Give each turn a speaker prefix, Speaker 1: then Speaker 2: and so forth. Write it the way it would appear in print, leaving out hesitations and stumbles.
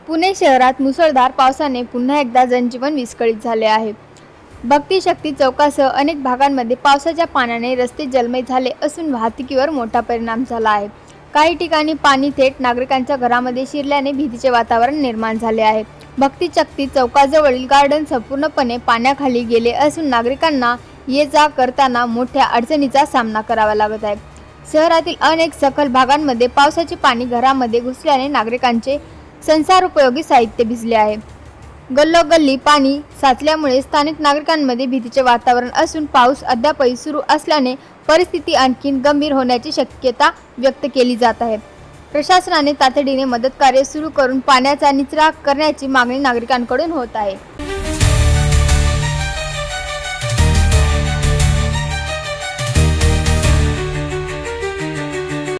Speaker 1: पुणे शहरात मुसळधार पावसाने पुन्हा एकदा जनजीवन विस्कळीत झाले आहे। भक्ती शक्ती चौकासह अनेक भागांमध्ये पावसाच्या पाण्याने रस्ते जलमय झाले असून वाहतुकीवर मोठा परिणाम झाला आहे। काही ठिकाणी पाणी थेट नागरिकांच्या घरामध्ये शिरल्याने भीतीचे वातावरण निर्माण झाले आहे। भक्ती शक्ती चौकाजवळील गार्डन संपूर्णपणे पाण्याखाली गेले असून नागरिकांना ये जा करताना मोठ्या अडचणीचा सामना करावा लागत आहे। शहरातील अनेक सखल भागांमध्ये पावसाचे पाणी घरामध्ये घुसल्याने नागरिकांचे संसारोपयोगी साहित्य भिजले आहे। गल्लोगल्ली पाणी साचल्यामुळे स्थानिक नागरिकांमध्ये भीतीचे वातावरण असून पाऊस अद्यापही सुरू असल्याने परिस्थिती आणखी गंभीर होण्याची शक्यता व्यक्त केली जात आहे। प्रशासनाने तातडीने मदत कार्य सुरू करून पाण्याचा निचरा करण्याची मागणी नागरिकांकडून होत आहे।